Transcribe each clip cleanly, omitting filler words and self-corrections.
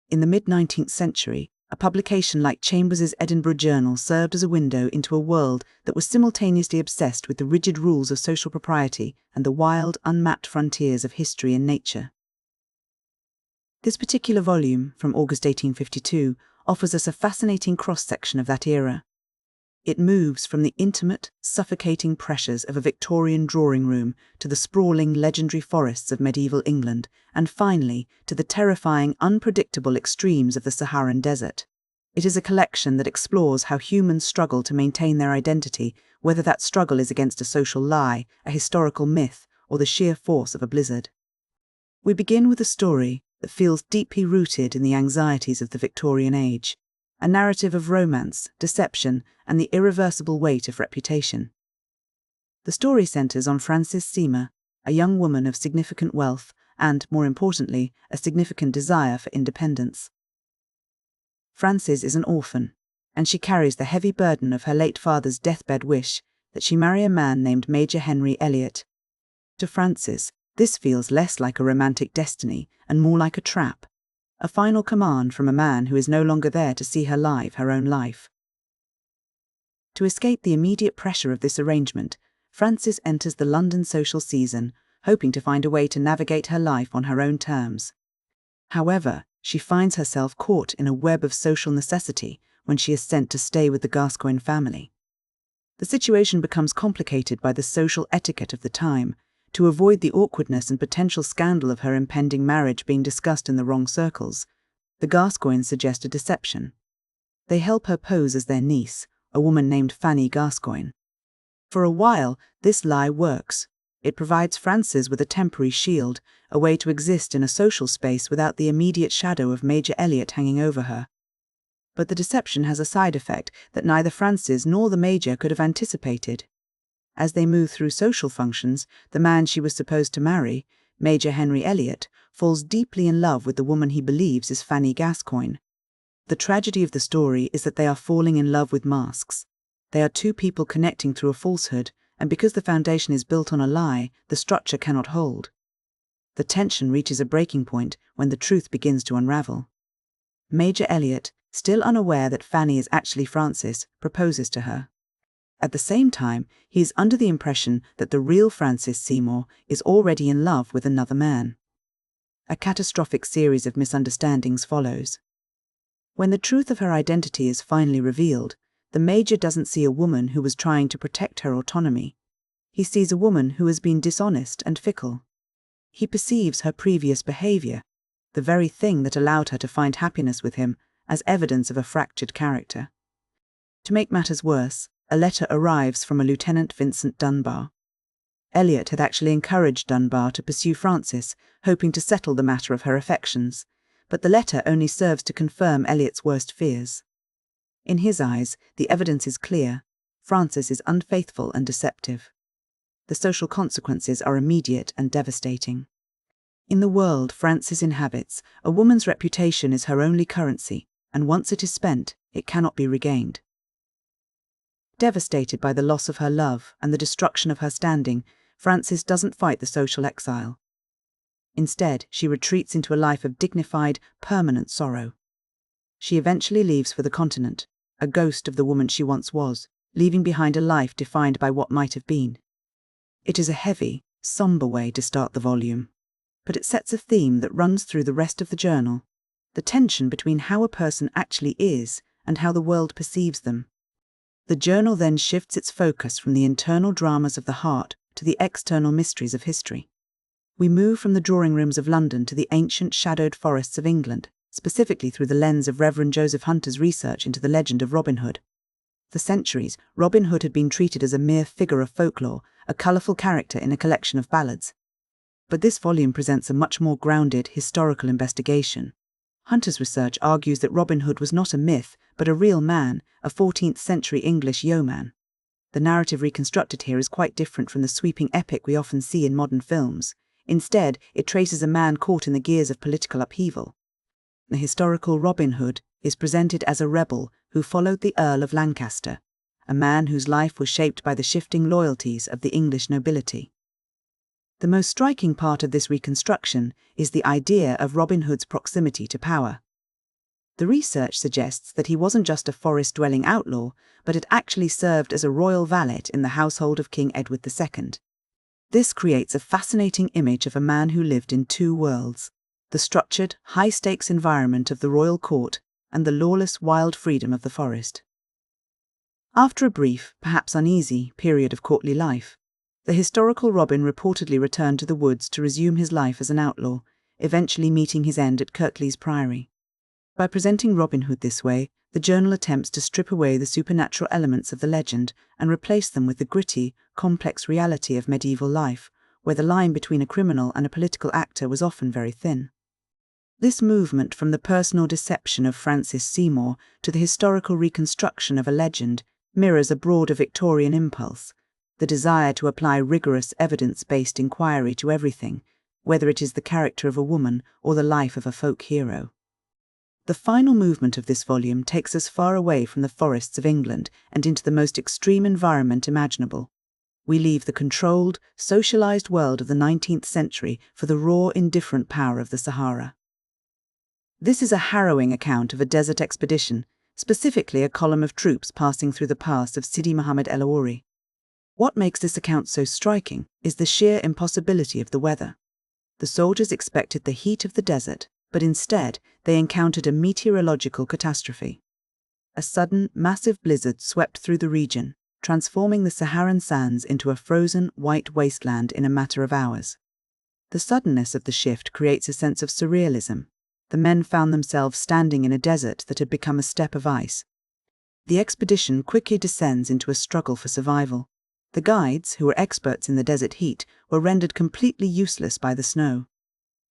In the mid-19th century, a publication like Chambers's Edinburgh Journal served as a window into a world that was simultaneously obsessed with the rigid rules of social propriety and the wild, unmapped frontiers of history and nature. This particular volume, from August 1852, offers us a fascinating cross-section of that era. It moves from the intimate, suffocating pressures of a Victorian drawing room to the sprawling, legendary forests of medieval England, and finally to the terrifying, unpredictable extremes of the Saharan desert. It is a collection that explores how humans struggle to maintain their identity, whether that struggle is against a social lie, a historical myth, or the sheer force of a blizzard. We begin with a story that feels deeply rooted in the anxieties of the Victorian age, a narrative of romance, deception, and the irreversible weight of reputation. The story centers on Frances Seymour, a young woman of significant wealth and, more importantly, a significant desire for independence. Frances is an orphan, and she carries the heavy burden of her late father's deathbed wish that she marry a man named Major Henry Elliot. To Frances, this feels less like a romantic destiny and more like a trap, a final command from a man who is no longer there to see her live her own life. To escape the immediate pressure of this arrangement, Frances enters the London social season, hoping to find a way to navigate her life on her own terms. However, she finds herself caught in a web of social necessity when she is sent to stay with the Gascoigne family. The situation becomes complicated by the social etiquette of the time. To avoid the awkwardness and potential scandal of her impending marriage being discussed in the wrong circles, the Gascoignes suggest a deception. They help her pose as their niece, a woman named Fanny Gascoigne. For a while, this lie works. It provides Frances with a temporary shield, a way to exist in a social space without the immediate shadow of Major Elliot hanging over her. But the deception has a side effect that neither Frances nor the Major could have anticipated. As they move through social functions, the man she was supposed to marry, Major Henry Elliot, falls deeply in love with the woman he believes is Fanny Gascoigne. The tragedy of the story is that they are falling in love with masks. They are two people connecting through a falsehood, and because the foundation is built on a lie, the structure cannot hold. The tension reaches a breaking point when the truth begins to unravel. Major Elliot, still unaware that Fanny is actually Frances, proposes to her. At the same time, he is under the impression that the real Frances Seymour is already in love with another man. A catastrophic series of misunderstandings follows. When the truth of her identity is finally revealed, the Major doesn't see a woman who was trying to protect her autonomy. He sees a woman who has been dishonest and fickle. He perceives her previous behavior, the very thing that allowed her to find happiness with him, as evidence of a fractured character. To make matters worse, a letter arrives from a Lieutenant Vincent Dunbar. Elliot had actually encouraged Dunbar to pursue Frances, hoping to settle the matter of her affections, but the letter only serves to confirm Elliot's worst fears. In his eyes, the evidence is clear. Frances is unfaithful and deceptive. The social consequences are immediate and devastating. In the world Frances inhabits, a woman's reputation is her only currency, and once it is spent, it cannot be regained. Devastated by the loss of her love and the destruction of her standing, Frances doesn't fight the social exile. Instead, she retreats into a life of dignified, permanent sorrow. She eventually leaves for the continent, a ghost of the woman she once was, leaving behind a life defined by what might have been. It is a heavy, somber way to start the volume, but it sets a theme that runs through the rest of the journal, the tension between how a person actually is and how the world perceives them. The journal then shifts its focus from the internal dramas of the heart to the external mysteries of history. We move from the drawing rooms of London to the ancient shadowed forests of England, specifically through the lens of Reverend Joseph Hunter's research into the legend of Robin Hood. For centuries, Robin Hood had been treated as a mere figure of folklore, a colourful character in a collection of ballads. But this volume presents a much more grounded historical investigation. Hunter's research argues that Robin Hood was not a myth, but a real man, a 14th-century English yeoman. The narrative reconstructed here is quite different from the sweeping epic we often see in modern films. Instead, it traces a man caught in the gears of political upheaval. The historical Robin Hood is presented as a rebel who followed the Earl of Lancaster, a man whose life was shaped by the shifting loyalties of the English nobility. The most striking part of this reconstruction is the idea of Robin Hood's proximity to power. The research suggests that he wasn't just a forest-dwelling outlaw, but had actually served as a royal valet in the household of King Edward II. This creates a fascinating image of a man who lived in two worlds: the structured, high-stakes environment of the royal court and the lawless, wild freedom of the forest. After a brief, perhaps uneasy, period of courtly life, the historical Robin reportedly returned to the woods to resume his life as an outlaw, eventually meeting his end at Kirklees Priory. By presenting Robin Hood this way, the journal attempts to strip away the supernatural elements of the legend and replace them with the gritty, complex reality of medieval life, where the line between a criminal and a political actor was often very thin. This movement from the personal deception of Frances Seymour to the historical reconstruction of a legend mirrors a broader Victorian impulse, the desire to apply rigorous evidence-based inquiry to everything, whether it is the character of a woman or the life of a folk hero. The final movement of this volume takes us far away from the forests of England and into the most extreme environment imaginable. We leave the controlled, socialized world of the 19th century for the raw, indifferent power of the Sahara. This is a harrowing account of a desert expedition, specifically a column of troops passing through the pass of Sidi Mohammed El Aouri. What makes this account so striking is the sheer impossibility of the weather. The soldiers expected the heat of the desert, but instead they encountered a meteorological catastrophe. A sudden, massive blizzard swept through the region, transforming the Saharan sands into a frozen, white wasteland in a matter of hours. The suddenness of the shift creates a sense of surrealism. The men found themselves standing in a desert that had become a steppe of ice. The expedition quickly descends into a struggle for survival. The guides, who were experts in the desert heat, were rendered completely useless by the snow.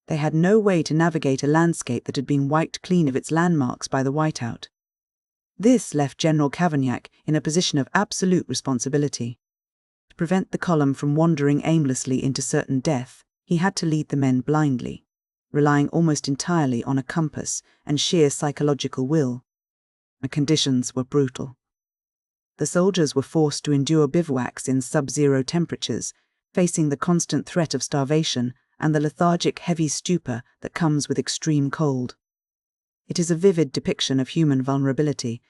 They had no way to navigate a landscape that had been wiped clean of its landmarks by the whiteout. This left General Cavaignac in a position of absolute responsibility. To prevent the column from wandering aimlessly into certain death, he had to lead the men blindly, relying almost entirely on a compass and sheer psychological will. The conditions were brutal. The soldiers were forced to endure bivouacs in sub-zero temperatures, facing the constant threat of starvation and the lethargic, heavy stupor that comes with extreme cold. It is a vivid depiction of human vulnerability.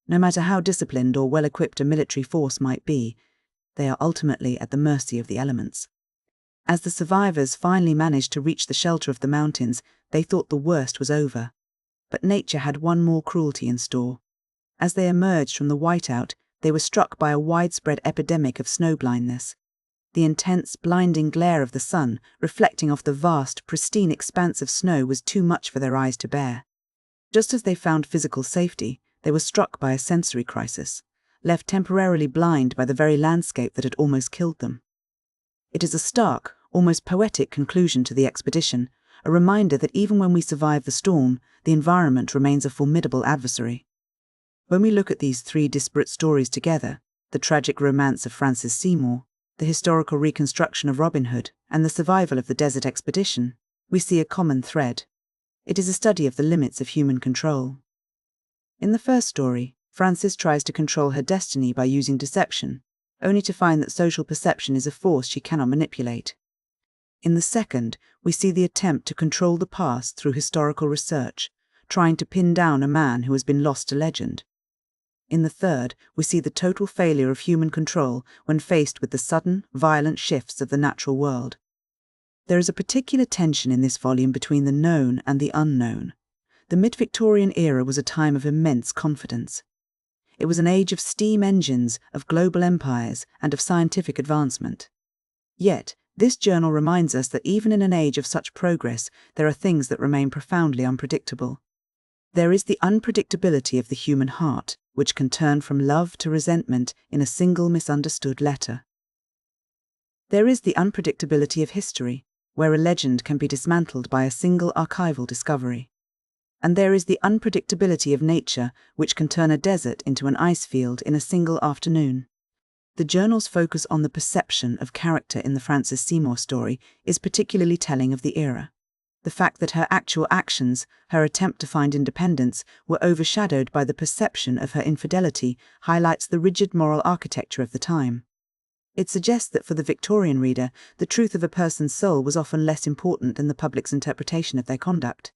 No matter how disciplined or well-equipped a military force might be, they are ultimately at the mercy of the elements. As the survivors finally managed to reach the shelter of the mountains, they thought the worst was over. But nature had one more cruelty in store. As they emerged from the whiteout, they were struck by a widespread epidemic of snowblindness. The intense, blinding glare of the sun, reflecting off the vast, pristine expanse of snow, was too much for their eyes to bear. Just as they found physical safety, they were struck by a sensory crisis, left temporarily blind by the very landscape that had almost killed them. It is a stark, almost poetic conclusion to the expedition, a reminder that even when we survive the storm, the environment remains a formidable adversary. When we look at these three disparate stories together, the tragic romance of Frances Seymour, the historical reconstruction of Robin Hood, and the survival of the desert expedition, we see a common thread. It is a study of the limits of human control. In the first story, Frances tries to control her destiny by using deception, only to find that social perception is a force she cannot manipulate. In the second, we see the attempt to control the past through historical research, trying to pin down a man who has been lost to legend. In the third, we see the total failure of human control when faced with the sudden, violent shifts of the natural world. There is a particular tension in this volume between the known and the unknown. The mid-Victorian era was a time of immense confidence. It was an age of steam engines, of global empires, and of scientific advancement. Yet, this journal reminds us that even in an age of such progress, there are things that remain profoundly unpredictable. There is the unpredictability of the human heart, which can turn from love to resentment in a single misunderstood letter. There is the unpredictability of history, where a legend can be dismantled by a single archival discovery. And there is the unpredictability of nature, which can turn a desert into an ice field in a single afternoon. The journal's focus on the perception of character in the Frances Seymour story is particularly telling of the era. The fact that her actual actions, her attempt to find independence, were overshadowed by the perception of her infidelity highlights the rigid moral architecture of the time. It suggests that for the Victorian reader, the truth of a person's soul was often less important than the public's interpretation of their conduct.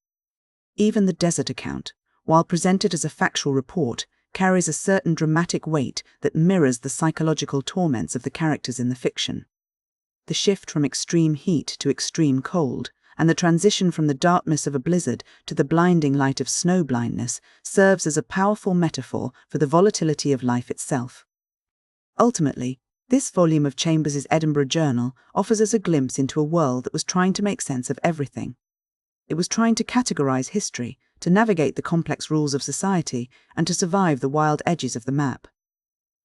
Even the desert account, while presented as a factual report, carries a certain dramatic weight that mirrors the psychological torments of the characters in the fiction. The shift from extreme heat to extreme cold, and the transition from the darkness of a blizzard to the blinding light of snow blindness serves as a powerful metaphor for the volatility of life itself. Ultimately, this volume of Chambers's Edinburgh Journal offers us a glimpse into a world that was trying to make sense of everything. It was trying to categorize history, to navigate the complex rules of society, and to survive the wild edges of the map.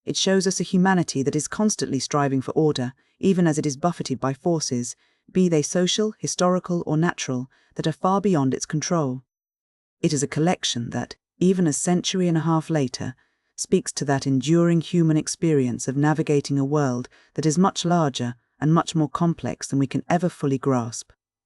It shows us a humanity that is constantly striving for order, even as it is buffeted by forces, be they social, historical, or natural, that are far beyond its control. It is a collection that, even a century and a half later, speaks to that enduring human experience of navigating a world that is much larger and much more complex than we can ever fully grasp.